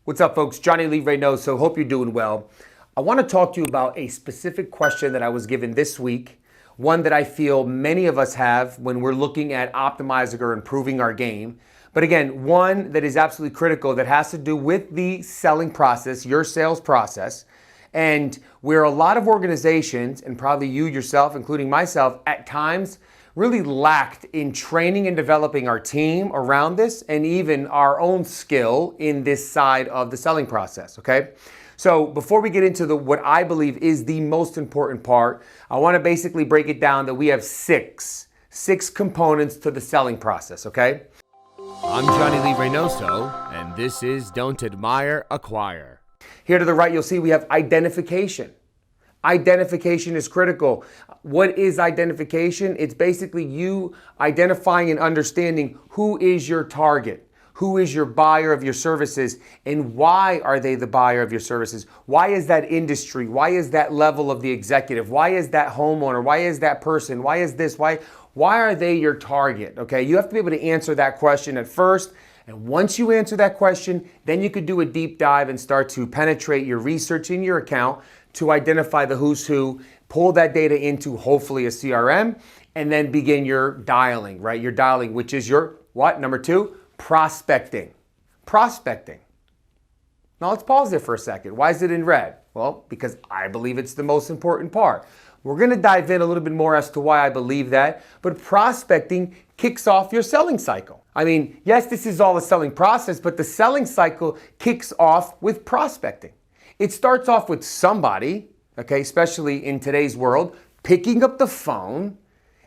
What's up, folks? Johnny Lee Reinoso. Hope you're doing well. I want to talk to you about a specific question that I was given this week, one that I feel many of us have when we're looking at optimizing or improving our game. But again, one that is absolutely critical that has to do with the selling process, your sales process, and where a lot of organizations, and probably you yourself, including myself, at times really lacked in training and developing our team around this and even our own skill in this side of the selling process, okay? So before we get into what I believe is the most important part, I want to basically break it down that we have six components to the selling process, okay? I'm Johnny Lee Reinoso, and this is Don't Admire, Acquire. Here to the right, you'll see we have identification. Identification is critical. What is identification? It's basically you identifying and understanding who is your target, who is your buyer of your services, and why are they the buyer of your services? Why is that industry? Why is that level of the executive? Why is that homeowner? Why is that person? Why is this? Why are they your target? Okay, you have to be able to answer that question at first. And once you answer that question, then you could do a deep dive and start to penetrate your research in your account to identify the who's who, pull that data into hopefully a CRM, and then begin your dialing, right? Your dialing, which is your what? Number two, prospecting. Prospecting. Now let's pause there for a second. Why is it in red? Well, because I believe it's the most important part. We're gonna dive in a little bit more as to why I believe that, but prospecting kicks off your selling cycle. I mean, yes, this is all a selling process, but the selling cycle kicks off with prospecting. It starts off with somebody, okay, especially in today's world, picking up the phone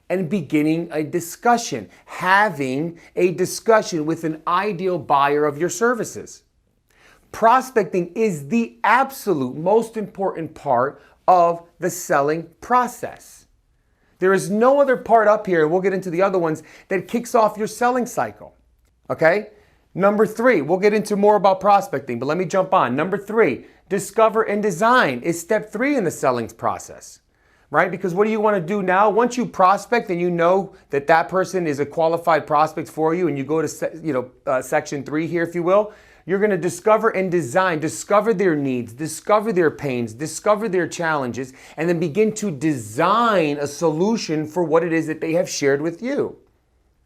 and beginning a discussion, having a discussion with an ideal buyer of your services. Prospecting is the absolute most important part of the selling process. There is no other part up here, we'll get into the other ones, that kicks off your selling cycle, okay? Number three, we'll get into more about prospecting, but let me jump on. Number three, discover and design is step three in the selling process, right? Because what do you want to do now? Once you prospect and you know that that person is a qualified prospect for you, and you go to section 3 here, if you will, you're going to discover and design, discover their needs, discover their pains, discover their challenges, and then begin to design a solution for what it is that they have shared with you.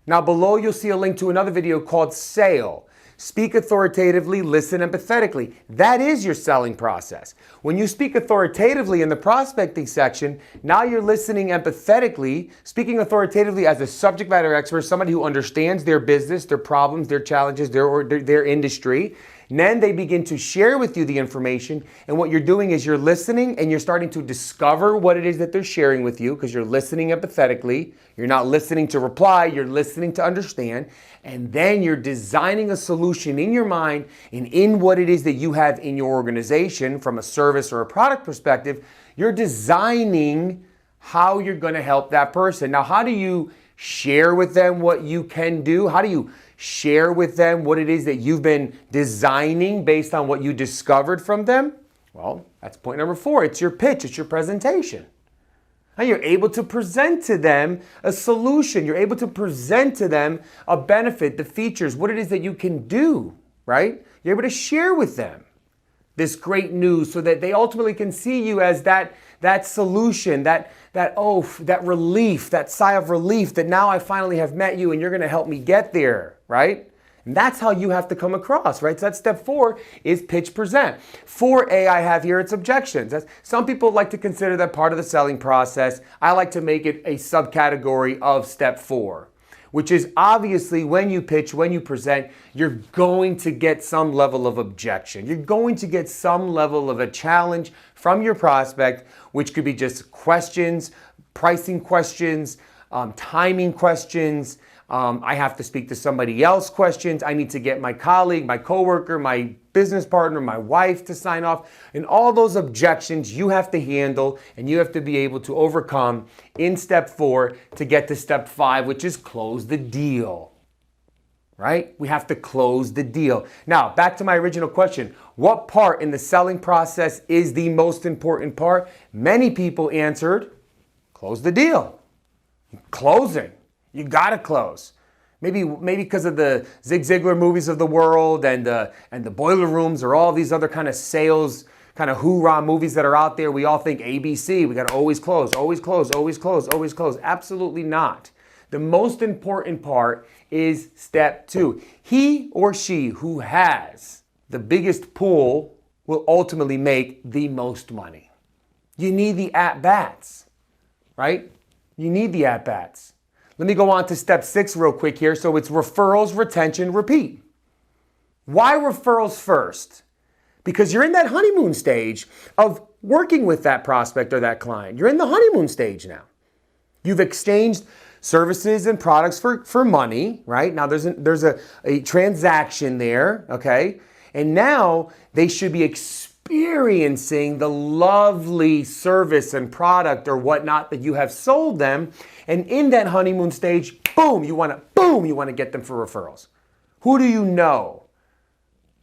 Now below you'll see a link to another video called Sale. Speak authoritatively, listen empathetically. That is your selling process. When you speak authoritatively in the prospecting section, now you're listening empathetically, speaking authoritatively as a subject matter expert, somebody who understands their business, their problems, their challenges, their industry. And then they begin to share with you the information, and what you're doing is you're listening and you're starting to discover what it is that they're sharing with you because you're listening empathetically. You're not listening to reply, you're listening to understand, and then you're designing a solution in your mind and in what it is that you have in your organization from a service or a product perspective. You're designing how you're going to help that person. Now, how do you share with them what you can do? How do you share with them what it is that you've been designing based on what you discovered from them? Well, that's point number 4. It's your pitch, it's your presentation. And you're able to present to them a solution. You're able to present to them a benefit, the features, what it is that you can do, right? You're able to share with them this great news so that they ultimately can see you as that solution, that relief, that sigh of relief that now I finally have met you and you're going to help me get there, right? And that's how you have to come across, right? So that's step 4 is pitch present. 4A I have here, it's objections. Some people like to consider that part of the selling process. I like to make it a subcategory of step 4, which is obviously when you pitch, when you present, you're going to get some level of objection. You're going to get some level of a challenge from your prospect, which could be just questions, pricing questions, timing questions. I have to speak to somebody else questions. I need to get my colleague, my coworker, my business partner, my wife to sign off. And all those objections you have to handle and you have to be able to overcome in step 4 to get to step 5, which is close the deal. Right? We have to close the deal. Now, back to my original question. What part in the selling process is the most important part? Many people answered, close the deal. Closing. You got to close. Maybe because of the Zig Ziglar movies of the world and the Boiler Rooms or all these other kind of sales, kind of hoorah movies that are out there. We all think ABC, we got to always close, always close, always close, always close. Absolutely not. The most important part is step 2. He or she who has the biggest pool will ultimately make the most money. You need the at-bats, right? You need the at-bats. Let me go on to step 6 real quick here. So it's referrals, retention, repeat. Why referrals first? Because you're in that honeymoon stage of working with that prospect or that client. You're in the honeymoon stage now. You've exchanged services and products for money, right? Now there's a transaction there, okay? And now they should be experiencing the lovely service and product or whatnot that you have sold them. And in that honeymoon stage, boom, you want to get them for referrals. Who do you know?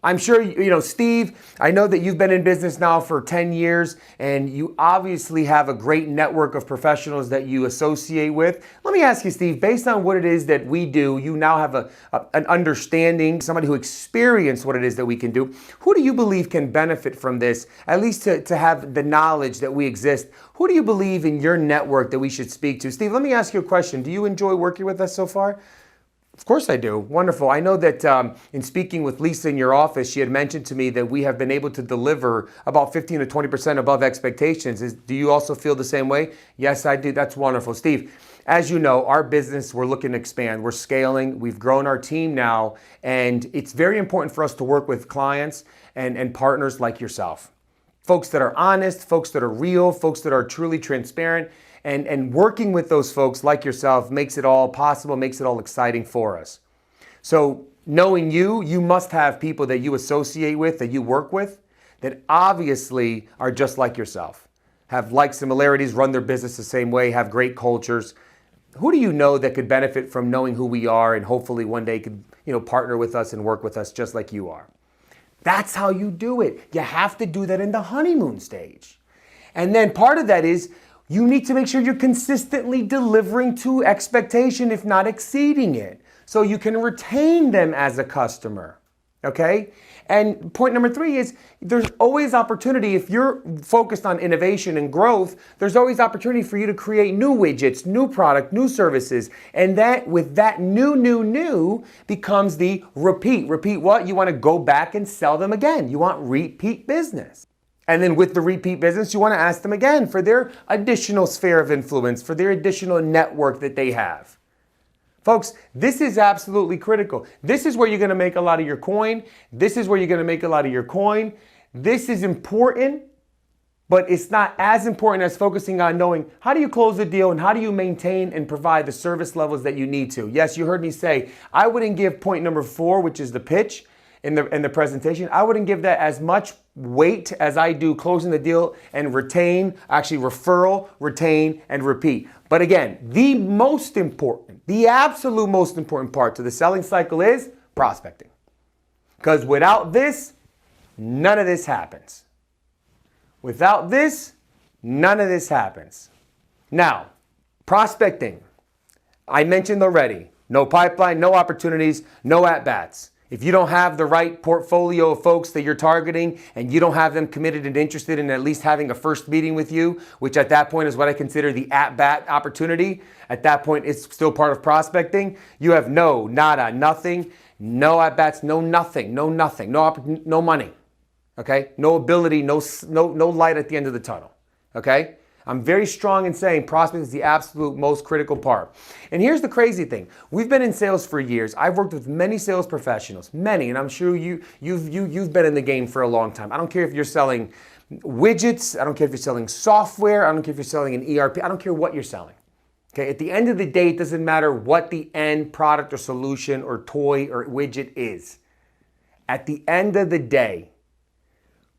I'm sure, Steve, I know that you've been in business now for 10 years and you obviously have a great network of professionals that you associate with. Let me ask you, Steve, based on what it is that we do, you now have an understanding, somebody who experienced what it is that we can do. Who do you believe can benefit from this, at least to have the knowledge that we exist? Who do you believe in your network that we should speak to? Steve, let me ask you a question. Do you enjoy working with us so far? Of course I do. Wonderful. I know that in speaking with Lisa in your office, she had mentioned to me that we have been able to deliver about 15 to 20% above expectations. Do you also feel the same way? Yes, I do. That's wonderful. Steve, as you know, our business, we're looking to expand. We're scaling. We've grown our team now. And it's very important for us to work with clients and partners like yourself. Folks that are honest, folks that are real, folks that are truly transparent. And working with those folks like yourself makes it all possible, makes it all exciting for us. So knowing you must have people that you associate with, that you work with, that obviously are just like yourself, have like similarities, run their business the same way, have great cultures. Who do you know that could benefit from knowing who we are and hopefully one day could, partner with us and work with us just like you are? That's how you do it. You have to do that in the honeymoon stage. And then part of that is you need to make sure you're consistently delivering to expectation, if not exceeding it, so you can retain them as a customer, okay? And point number 3 is there's always opportunity. If you're focused on innovation and growth, there's always opportunity for you to create new widgets, new product, new services. And that with that new becomes the repeat. Repeat what? You want to go back and sell them again. You want repeat business. And then with the repeat business, you want to ask them again for their additional sphere of influence, for their additional network that they have. Folks, this is absolutely critical. This is where you're going to make a lot of your coin. This is where you're going to make a lot of your coin. This is important, but it's not as important as focusing on knowing how do you close the deal and how do you maintain and provide the service levels that you need to. Yes, you heard me say, I wouldn't give point number 4, which is the pitch, in the presentation, I wouldn't give that as much weight as I do closing the deal and referral, retain, and repeat. But again, the absolute most important part to the selling cycle is prospecting. Because without this, none of this happens. Without this, none of this happens. Now, prospecting. I mentioned already, no pipeline, no opportunities, no at-bats. If you don't have the right portfolio of folks that you're targeting and you don't have them committed and interested in at least having a first meeting with you, which at that point is what I consider the at-bat opportunity, at that point it's still part of prospecting, you have nada, nothing, no at-bats, no nothing, no money, okay? No ability, no light at the end of the tunnel, okay? I'm very strong in saying prospecting is the absolute most critical part. And here's the crazy thing. We've been in sales for years. I've worked with many sales professionals, many, and I'm sure you've been in the game for a long time. I don't care if you're selling widgets. I don't care if you're selling software. I don't care if you're selling an ERP. I don't care what you're selling. Okay, at the end of the day, it doesn't matter what the end product or solution or toy or widget is. At the end of the day,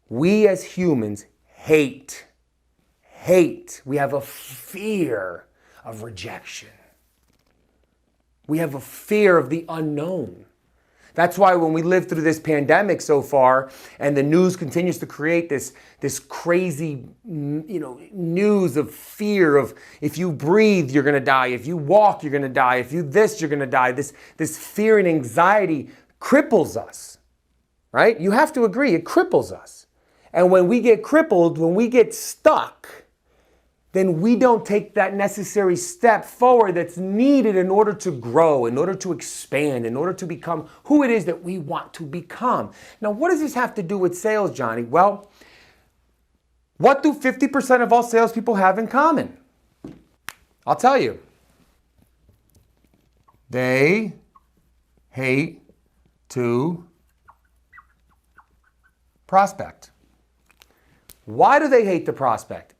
we as humans hate. We have a fear of rejection. We have a fear of the unknown. That's why when we live through this pandemic so far, and the news continues to create this crazy, news of fear of if you breathe, you're gonna die. If you walk, you're gonna die. If you this, you're gonna die. This fear and anxiety cripples us, right? You have to agree, it cripples us. And when we get crippled, when we get stuck, then we don't take that necessary step forward that's needed in order to grow, in order to expand, in order to become who it is that we want to become. Now, what does this have to do with sales, Johnny? Well, what do 50% of all salespeople have in common? I'll tell you. They hate to prospect. Why do they hate to prospect?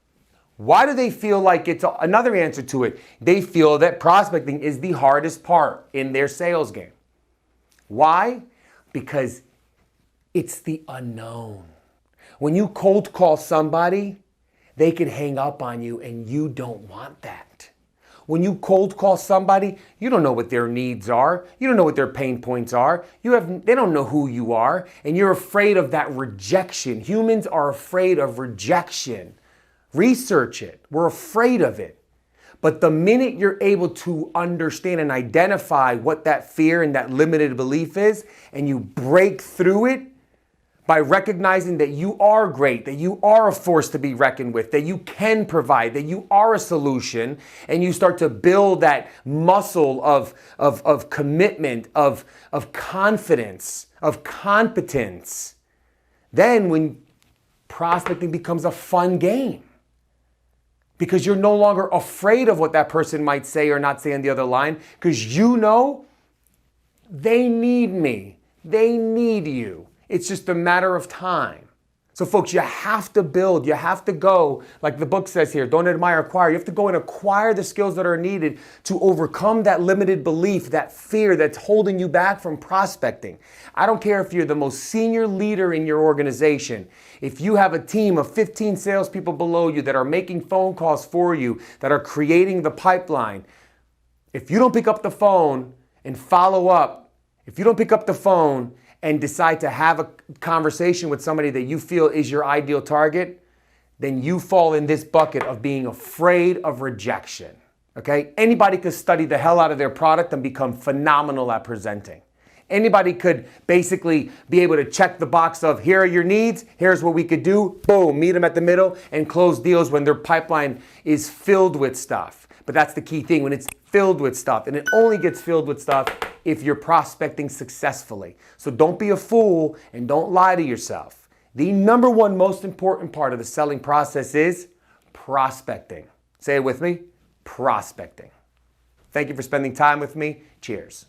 Why do they feel like it's another answer to it? They feel that prospecting is the hardest part in their sales game. Why? Because it's the unknown. When you cold call somebody, they can hang up on you and you don't want that. When you cold call somebody, you don't know what their needs are. You don't know what their pain points are. They don't know who you are, and you're afraid of that rejection. Humans are afraid of rejection. Research it. We're afraid of it. But the minute you're able to understand and identify what that fear and that limited belief is, and you break through it by recognizing that you are great, that you are a force to be reckoned with, that you can provide, that you are a solution, and you start to build that muscle of commitment, of confidence, of competence, then when prospecting becomes a fun game. Because you're no longer afraid of what that person might say or not say on the other line, because you know they need me. They need you. It's just a matter of time. So folks, you have to build, you have to go, like the book says here, don't admire, acquire. You have to go and acquire the skills that are needed to overcome that limited belief, that fear that's holding you back from prospecting. I don't care if you're the most senior leader in your organization. If you have a team of 15 salespeople below you that are making phone calls for you, that are creating the pipeline, if you don't pick up the phone and follow up, if you don't pick up the phone and decide to have a conversation with somebody that you feel is your ideal target, then you fall in this bucket of being afraid of rejection, okay? Anybody could study the hell out of their product and become phenomenal at presenting. Anybody could basically be able to check the box of here are your needs, here's what we could do, boom, meet them at the middle and close deals when their pipeline is filled with stuff. But that's the key thing, when it's filled with stuff, and it only gets filled with stuff if you're prospecting successfully. So don't be a fool and don't lie to yourself. The number one most important part of the selling process is prospecting. Say it with me, prospecting. Thank you for spending time with me. Cheers.